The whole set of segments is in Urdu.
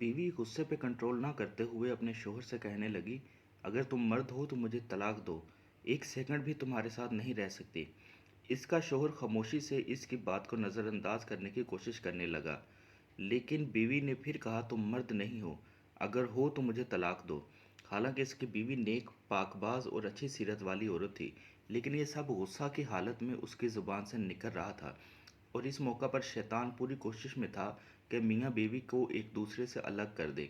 بیوی غصے پہ کنٹرول نہ کرتے ہوئے اپنے شوہر سے کہنے لگی، اگر تم مرد ہو تو مجھے طلاق دو، ایک سیکنڈ بھی تمہارے ساتھ نہیں رہ سکتی۔ اس کا شوہر خاموشی سے اس کی بات کو نظر انداز کرنے کی کوشش کرنے لگا، لیکن بیوی نے پھر کہا تم مرد نہیں ہو، اگر ہو تو مجھے طلاق دو۔ حالانکہ اس کی بیوی نیک، پاک باز اور اچھی سیرت والی عورت تھی، لیکن یہ سب غصہ کی حالت میں اس کی زبان سے نکل رہا تھا، اور اس موقع پر شیطان پوری کوشش میں تھا کہ میاں بیوی کو ایک دوسرے سے الگ کر دے۔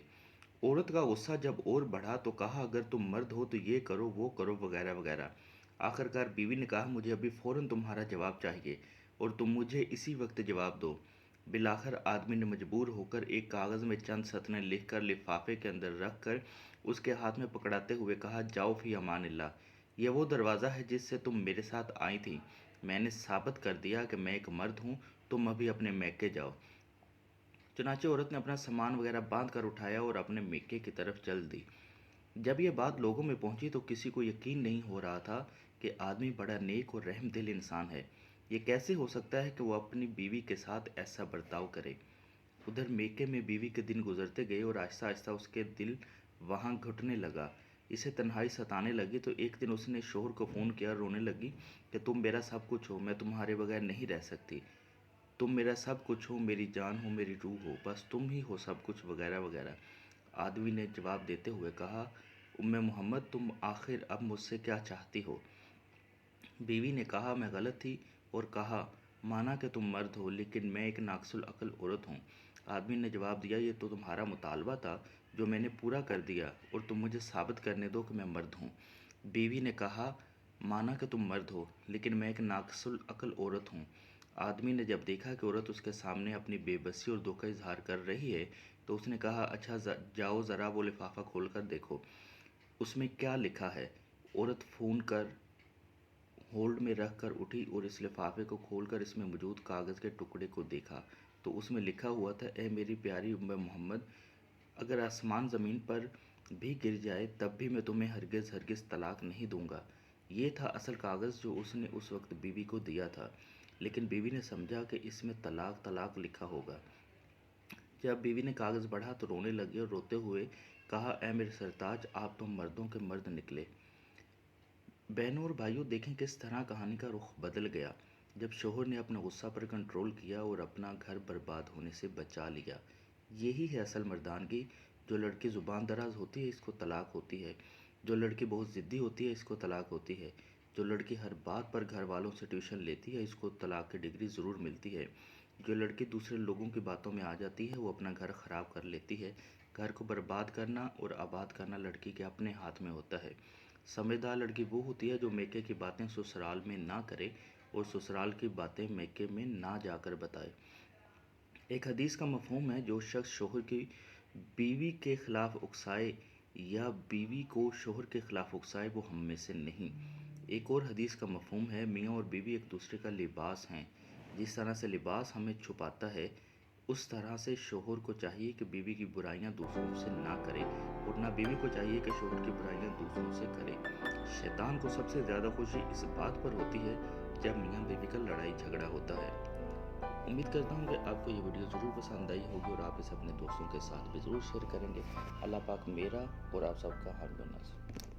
عورت کا غصہ جب اور بڑھا تو کہا اگر تم مرد ہو تو یہ کرو وہ کرو وغیرہ وغیرہ۔ آخرکار بیوی نے کہا مجھے ابھی فوراً تمہارا جواب چاہیے اور تم مجھے اسی وقت جواب دو۔ بالآخر آدمی نے مجبور ہو کر ایک کاغذ میں چند سطریں لکھ کر لفافے کے اندر رکھ کر اس کے ہاتھ میں پکڑاتے ہوئے کہا جاؤ فی امان اللہ، یہ وہ دروازہ ہے جس سے تم میرے ساتھ آئی تھی، میں نے ثابت کر دیا کہ میں ایک مرد ہوں، تم ابھی اپنے میکے جاؤ۔ چنانچہ عورت نے اپنا سامان وغیرہ باندھ کر اٹھایا اور اپنے میکے کی طرف چل دی۔ جب یہ بات لوگوں میں پہنچی تو کسی کو یقین نہیں ہو رہا تھا کہ آدمی بڑا نیک اور رحم دل انسان ہے، یہ کیسے ہو سکتا ہے کہ وہ اپنی بیوی کے ساتھ ایسا برتاؤ کرے۔ ادھر میکے میں بیوی کے دن گزرتے گئے اور آہستہ آہستہ اس کے دل وہاں گھٹنے لگا، اسے تنہائی ستانے لگی۔ تو ایک دن اس نے شوہر کو فون کیا اور رونے لگی کہ تم میرا سب کچھ ہو، میں تمہارے بغیر نہیں رہ سکتی، تم میرا سب کچھ ہو، میری جان ہو، میری روح ہو، بس تم ہی ہو سب کچھ وغیرہ وغیرہ۔ آدمی نے جواب دیتے ہوئے کہا ام محمد تم آخر اب مجھ سے کیا چاہتی ہو؟ بیوی نے کہا میں غلط تھی، اور کہا مانا کہ تم مرد ہو لیکن میں ایک ناقص العقل عورت ہوں۔ آدمی نے جواب دیا یہ تو تمہارا مطالبہ تھا جو میں نے پورا کر دیا، اور تم مجھے ثابت کرنے دو کہ میں مرد ہوں۔ بیوی نے کہا مانا کہ تم مرد ہو لیکن میں ایک ناقص العقل عورت ہوں۔ آدمی نے جب دیکھا کہ عورت اس کے سامنے اپنی بے بسی اور دکھ کا اظہار کر رہی ہے تو اس نے کہا اچھا جاؤ ذرا وہ لفافہ کھول کر دیکھو، اس میں کیا لکھا ہے۔ عورت فون کر ہولڈ میں رکھ کر اٹھی اور اس لفافے کو کھول کر اس میں موجود کاغذ کے ٹکڑے کو دیکھا تو اس میں لکھا ہوا تھا اے میری پیاری ام محمد، اگر آسمان زمین پر بھی گر جائے تب بھی میں تمہیں ہرگز ہرگز طلاق نہیں دوں گا۔ یہ تھا اصل کاغذ جو اس نے اس وقت بیوی کو دیا تھا، لیکن بیوی نے سمجھا کہ اس میں طلاق طلاق لکھا ہوگا۔ جب بیوی نے کاغذ پڑھا تو رونے لگی اور روتے ہوئے کہا اے میرے سرتاج آپ تو مردوں کے مرد نکلے۔ بہنوں اور بھائیوں دیکھیں کس طرح کہانی کا رخ بدل گیا جب شوہر نے اپنے غصہ پر کنٹرول کیا اور اپنا گھر برباد ہونے سے بچا لیا۔ یہی ہے اصل مردانگی۔ جو لڑکی زبان دراز ہوتی ہے اس کو طلاق ہوتی ہے، جو لڑکی بہت ضدی ہوتی ہے اس کو طلاق ہوتی ہے، جو لڑکی ہر بات پر گھر والوں سے ٹیوشن لیتی ہے اس کو طلاق کی ڈگری ضرور ملتی ہے، جو لڑکی دوسرے لوگوں کی باتوں میں آ جاتی ہے وہ اپنا گھر خراب کر لیتی ہے۔ گھر کو برباد کرنا اور آباد کرنا لڑکی کے اپنے ہاتھ میں ہوتا ہے۔ سمجھدار لڑکی وہ ہوتی ہے جو میکے کی باتیں سسرال میں نہ کرے اور سسرال کی باتیں میکے میں نہ جا کر بتائے۔ ایک حدیث کا مفہوم ہے جو شخص شوہر کی بیوی کے خلاف اکسائے یا بیوی کو شوہر کے خلاف اکسائے وہ ہم میں سے نہیں۔ ایک اور حدیث کا مفہوم ہے میاں اور بیوی ایک دوسرے کا لباس ہیں، جس طرح سے لباس ہمیں چھپاتا ہے اس طرح سے شوہر کو چاہیے کہ بیوی کی برائیاں دوسروں سے نہ کرے اور نہ بیوی کو چاہیے کہ شوہر کی برائیاں دوسروں سے کرے۔ شیطان کو سب سے زیادہ خوشی اس بات پر ہوتی ہے جب میاں بیوی کا لڑائی جھگڑا ہوتا ہے۔ امید کرتا ہوں کہ آپ کو یہ ویڈیو ضرور پسند آئی ہوگی اور آپ اسے اپنے دوستوں کے ساتھ بھی ضرور شیئر کریں گے۔ اللہ پاک میرا اور آپ سب کا حامد و ناصر۔